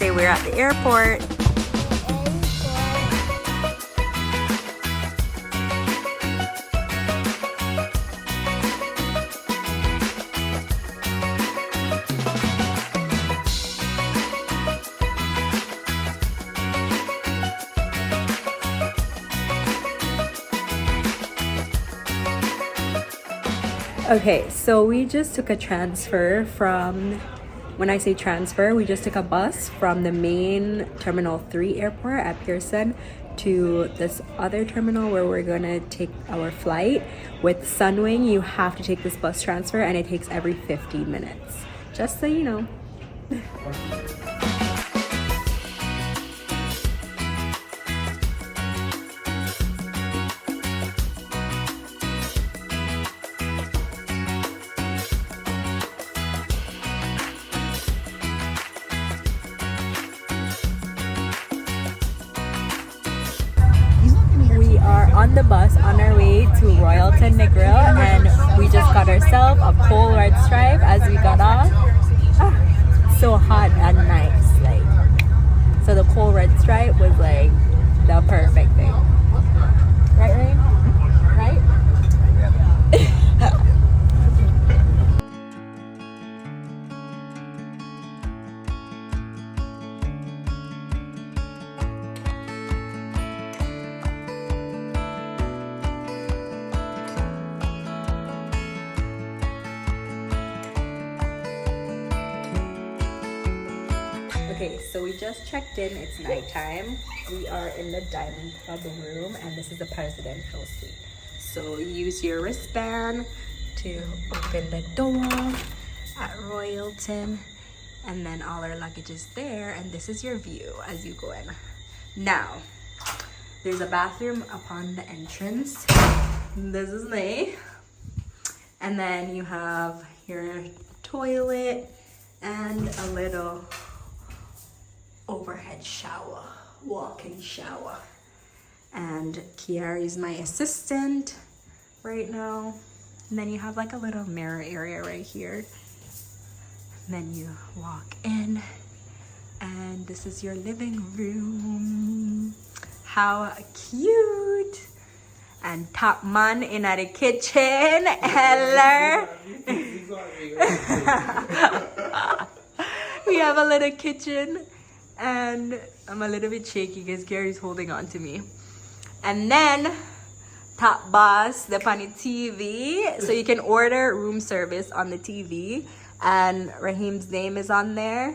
say we're at the airport. Okay, so we just took a transfer from, when I say transfer, we just took a bus from the main Terminal 3 airport at Pearson to this other terminal where we're gonna take our flight. With Sunwing, you have to take this bus transfer and it takes every 15 minutes. Just so you know. On the bus on our way to Royalton Negril, and we just got ourselves a cold red stripe as we got off. So hot and nice, like, so the cold red stripe was like the perfect thing, right, Rain? Right? Okay, so we just checked in. It's nighttime. We are in the Diamond Club room, and this is the presidential suite. So use your wristband to open the door at Royalton, and then all our luggage is there, and this is your view as you go in. Now, there's a bathroom upon the entrance. This is me. And then you have your toilet and a little overhead shower, walk-in shower. And Kiara is my assistant right now. And then you have like a little mirror area right here. And then you walk in, and this is your living room. How cute! And top man in the kitchen. Hello. We have a little kitchen. And I'm a little bit shaky because Gary's holding on to me. And then top boss, the funny TV. So you can order room service on the TV. And Raheem's name is on there.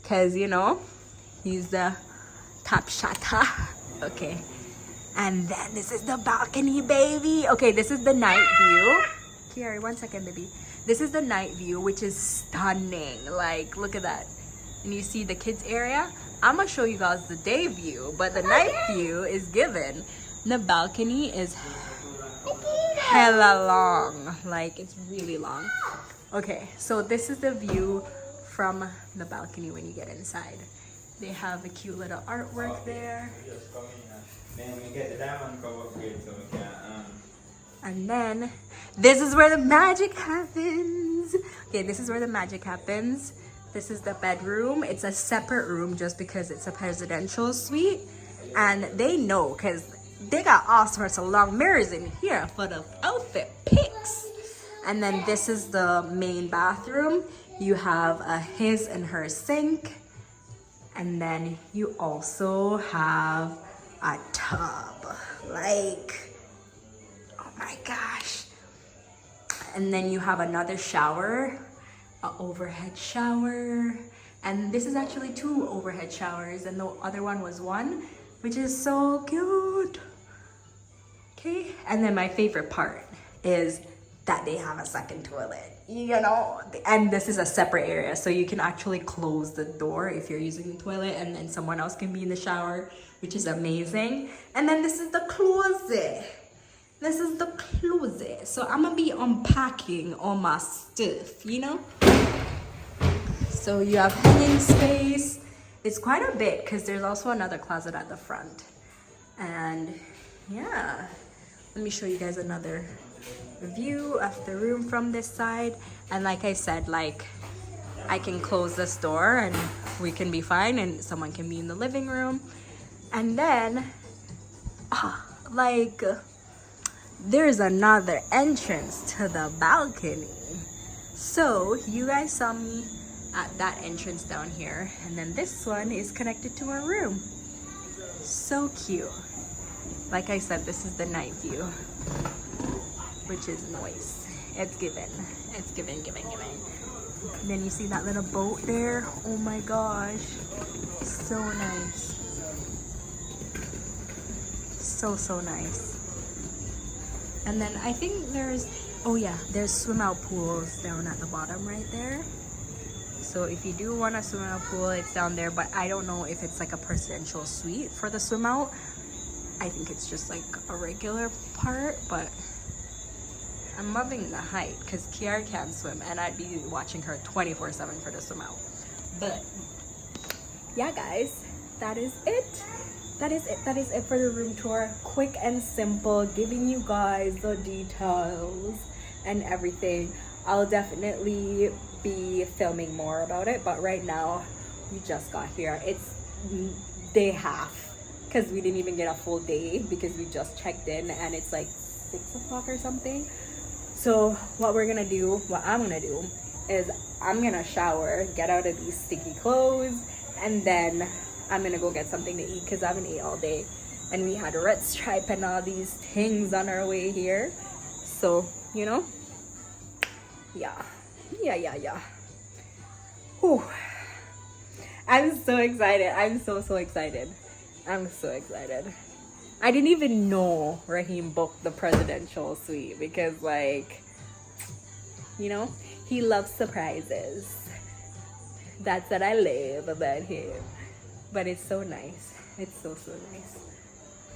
Because, you know, he's the top shotter. Okay. And then this is the balcony, baby. Okay, this is the night view. Kiara, 1 second, baby. This is the night view, which is stunning. Like, look at that. And you see the kids area. I'm gonna show you guys the day view, but the night view is given. The balcony is hella long, like it's really long. Okay, so this is the view from the balcony when you get inside. They have a cute little artwork there. And then this is where the magic happens. Okay, this is where the magic happens. This is the bedroom. It's a separate room just because it's a presidential suite. And they know because they got all sorts of long mirrors in here for the outfit pics. And then this is the main bathroom. You have a his and her sink. And then you also have a tub. Like, oh my gosh. And then you have another shower. An overhead shower, and this is actually 2 overhead showers, and the other one was 1, which is so cute. Okay, and then my favorite part is that they have a second toilet, you know, and this is a separate area, so you can actually close the door if you're using the toilet, and then someone else can be in the shower, which is amazing. And then this is the closet. This is the closet. So I'm gonna be unpacking all my stuff, you know? So you have hanging space. It's quite a bit because there's also another closet at the front. And yeah, let me show you guys another view of the room from this side. And like I said, like I can close this door and we can be fine and someone can be in the living room. And then like there's another entrance to the balcony. So you guys saw me at that entrance down here, and then this one is connected to our room. So cute. Like I said, this is the night view, which is nice. It's giving. And then you see that little boat there. Oh my gosh, so nice. So nice. And then I think there's swim out pools down at the bottom right there. So if you do want a swim out pool, it's down there, but I don't know if it's like a presidential suite for the swim out. I think it's just like a regular part, but I'm loving the height because Kiara can't swim and I'd be watching her 24/7 for the swim out. But yeah guys, that is it. That is it for the room tour. Quick and simple, giving you guys the details and everything. I'll definitely be filming more about it, but right now we just got here. It's day half because we didn't even get a full day because we just checked in and it's like 6 o'clock or something. So what I'm gonna do is I'm gonna shower, get out of these sticky clothes, and then I'm gonna go get something to eat because I haven't ate all day, and we had a red stripe and all these things on our way here. So you know, yeah. Whew. I'm so excited. I'm so excited. I'm so excited. I didn't even know Raheem booked the presidential suite because, like, you know, he loves surprises. That's what I love about him. But it's so nice. It's so nice.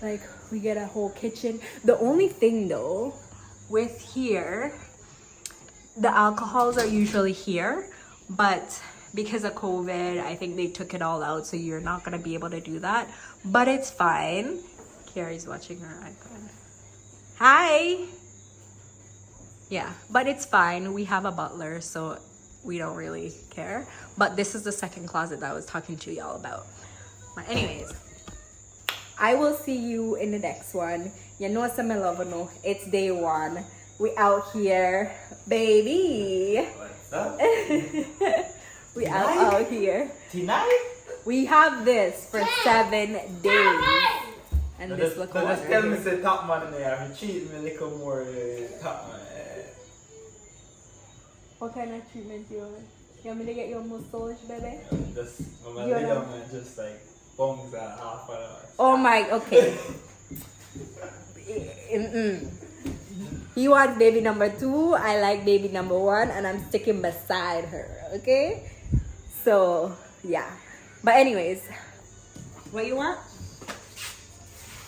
Like, we get a whole kitchen. The only thing though with here, the alcohols are usually here, but because of COVID, I think they took it all out, so you're not gonna be able to do that. But it's fine. Carrie's watching her iPad. Hi. Yeah, but it's fine. We have a butler, so we don't really care. But this is the second closet that I was talking to y'all about. But anyways, I will see you in the next one. You know some love, no? It's day 1. We out here, baby. What's up? We out here. Tonight? We have this for 7 days. And this look so water. just tell me say top man there. I'm treating me a little more top man. What kind of treatment you want? You want me to get your massage, baby? Just I'm a little man, just like bongs at half an hour. Oh my, okay. He wants baby number 2. I like baby number 1, and I'm sticking beside her. Okay. So yeah. But anyways, what you want?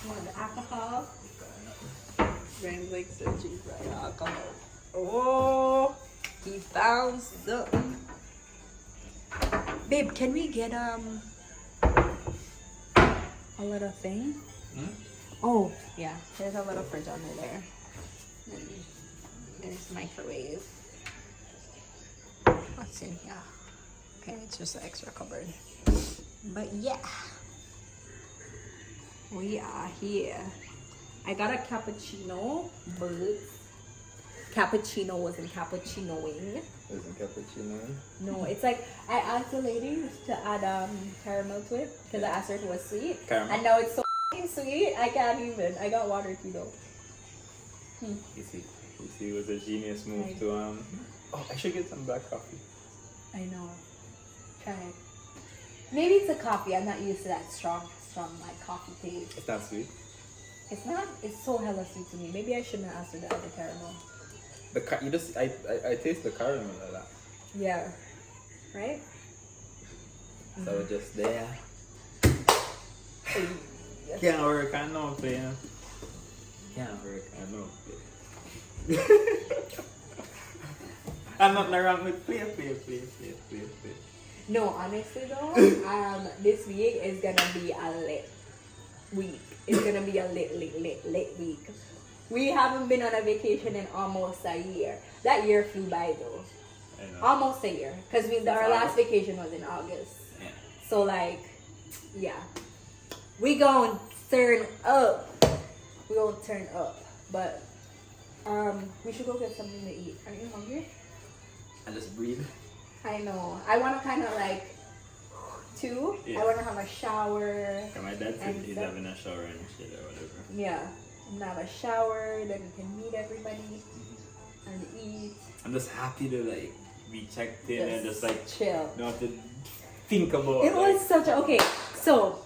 You want the alcohol? Rand like searching for alcohol. Oh, he found something. Babe, can we get a little thing? Oh yeah, there's a little fridge under there. And there's microwave. What's in here? Okay, it's just an extra cupboard. But yeah, we are here. I got a cappuccino, but cappuccino wasn't cappuccinoing. Isn't cappuccino? No, it's like I asked the lady to add caramel to it because I asked her if it was sweet. Caramel. And now it's so sweet, I can't even. I got water too though. You see, it was a genius move to Oh, I should get some black coffee. I know. Try it. Maybe it's a coffee. I'm not used to that strong like coffee taste. It's not sweet. It's not. It's so hella sweet to me. Maybe I shouldn't have asked for the other caramel. I taste the caramel a lot. Yeah. Right? So just there. Can't work, I know playing. Can't work, I know play. I'm not wrong with play. No, honestly though, this week is gonna be a lit week. It's gonna be a lit week. We haven't been on a vacation in almost a year. That year flew by though. I know. Almost a year, because our last vacation was in August. Yeah. So like, yeah, we gonna turn up. We gonna turn up, but we should go get something to eat. Are you hungry? I just breathe. I know. I want to kind of like too. Yeah. I want to have a shower. Yeah, my dad said and he's stuff. having a shower and shit or whatever. Yeah, and have a shower. Then we can meet everybody and eat. I'm just happy to like be checked in and just like chill. not to think about. It was such a okay. So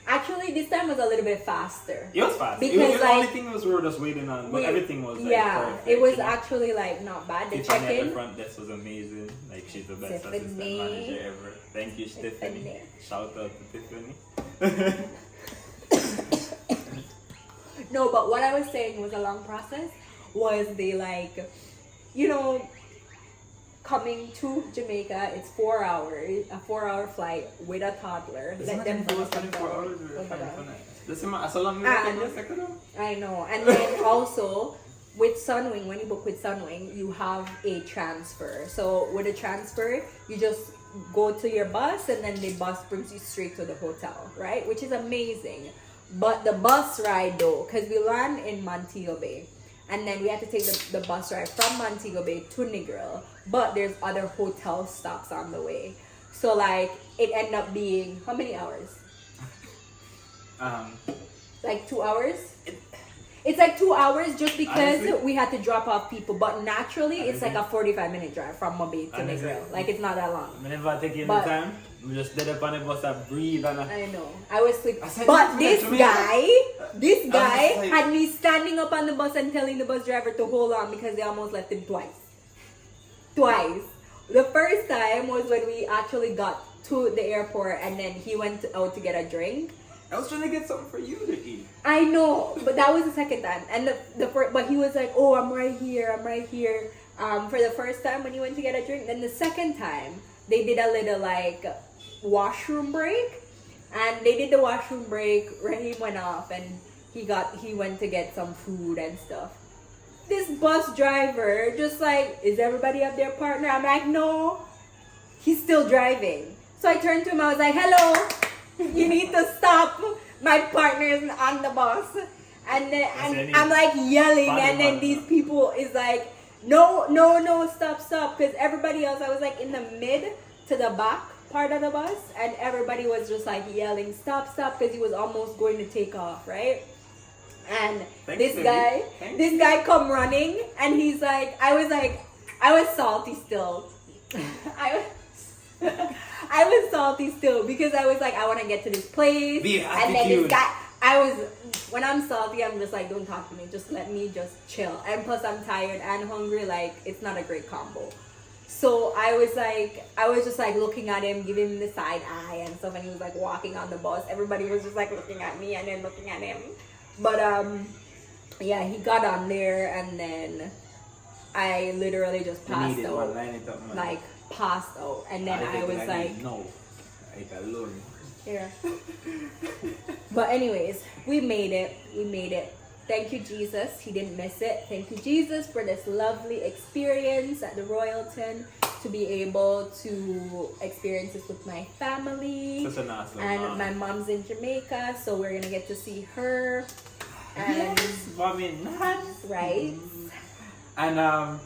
actually, this time was a little bit faster. It was fast. Because the only thing was we were just waiting on, but everything was like perfect. It was you know? actually like not bad. The Tiffany at check-in. the front desk was amazing. Like she's the best Tiffany. assistant manager ever. Thank you, Tiffany. Shout out to Tiffany. No, but what I was saying was a long process. Was they like, you know, coming to Jamaica? It's 4 hours, a 4-hour flight with a toddler. Let them do go 24 hours. I know, and then also with Sunwing, when you book with Sunwing, you have a transfer. So with a transfer, you just go to your bus, and then the bus brings you straight to the hotel, right? Which is amazing. But the bus ride though, because we land in Montego Bay, and then we have to take the bus ride from Montego Bay to Negril. But there's other hotel stops on the way. So like it ended up being how many hours? Like 2 hours? It's like 2 hours just because honestly, we had to drop off people. But naturally, it's like a 45-minute drive from Mobay to Negril. Like it's not that long. Whenever I take in the time, we just did up on the bus and breathe. And I know. I was sleeping. But this guy had me standing up on the bus and telling the bus driver to hold on because they almost left him twice. The first time was when we actually got to the airport and then he went out to get a drink. I was trying to get something for you to eat. I know, but that was the second time. And the first, but he was like, "Oh, I'm right here. For the first time when he went to get a drink. Then the second time, they did a little like washroom break. And they did the washroom break. Raheem went off and he went to get some food and stuff. This bus driver just like, "Is everybody at their partner?" I'm like, "No." He's still driving. So I turned to him, I was like, "Hello. You need to stop. My partner is on the bus." And then I'm like yelling, and then these people is like, no, stop. Because everybody else, I was like in the mid to the back part of the bus, and everybody was just like yelling, stop, because he was almost going to take off, right? And this guy come running, and he's like, I was salty still. I was salty still because I was like, I want to get to this place. And then this guy, when I'm salty, I'm just like, don't talk to me. Just let me just chill. And plus I'm tired and hungry. Like, it's not a great combo. So I was just like looking at him, giving him the side eye and stuff. And he was like walking on the bus. Everybody was just like looking at me and then looking at him. But yeah, he got on there and then I literally just passed out. Like, passed out, and then I was like, no, alone. Here. But anyways, we made it. Thank you, Jesus. He didn't miss it. Thank you, Jesus, for this lovely experience at the Royalton, to be able to experience this with my family. Such an awesome and mom. My mom's in Jamaica, so we're gonna get to see her. And mommy, right. And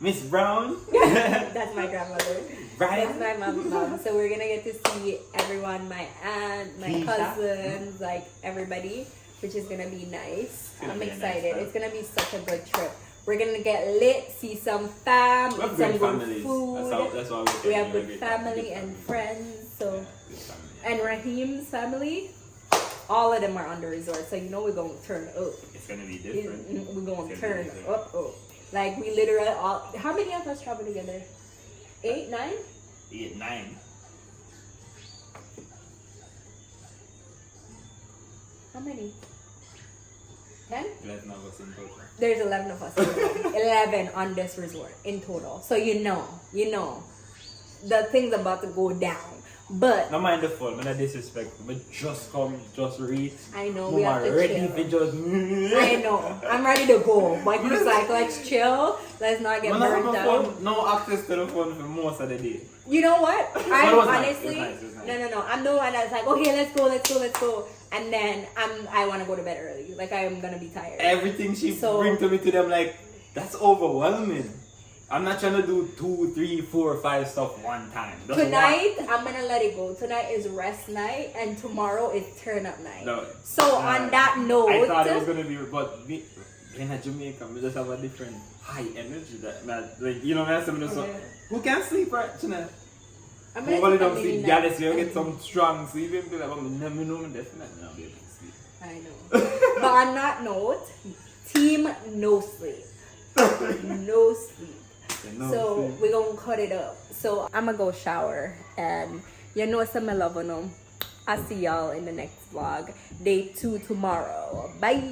Miss Brown. That's my grandmother. Right. That's my mom's mom. So we're gonna get to see everyone, my aunt, my cousins, like everybody, which is gonna be nice. I'm excited. It's gonna be such a good trip. We're gonna get lit, see some fam, eat some good food. That's why we have good family and friends. So, and Raheem's family, all of them are on the resort. So you know we're gonna turn up. It's gonna be different. We're gonna turn up. Like we literally all. How many of us travel together? 8, 9? 8, 9. How many? 10? 11 of us in total. There's 11 of us. 11 on this resort in total. So you know, the thing's about to go down. But No mind the phone, man, I disrespect. But just come, just reach. I know we have Mama to ready chill. for just. I know. I'm ready to go. But he's like, let's chill. Let's not get Man, I have burnt no out. phone, no access to the phone for most of the day. You know what? I'm it was nice, honestly it was nice. no. I'm the one that's like, okay, let's go. And then I want to go to bed early. Like I'm gonna be tired. Everything she So- bring to me to them, like, that's overwhelming. I'm not trying to do 2, 3, 4, 5 stuff one time. Just Tonight, I'm gonna let it go. Tonight is rest night, and tomorrow is turn up night. No. So on that note, I thought it was gonna be, but me, being a Jamaica, we just have a different high energy that, like, you know what I'm saying? So, Okay. who can sleep right tonight? I'm Who gonna don't take a sleep? mini Yeah, nap. you get some strong sleeping pills. I'm never know definitely not be able to sleep. I know. But on that note, team no sleep. No sleep. So we're gonna cut it up. So I'm gonna go shower, and you know some love on them. I'll see y'all in the next vlog. Day 2 tomorrow. Bye.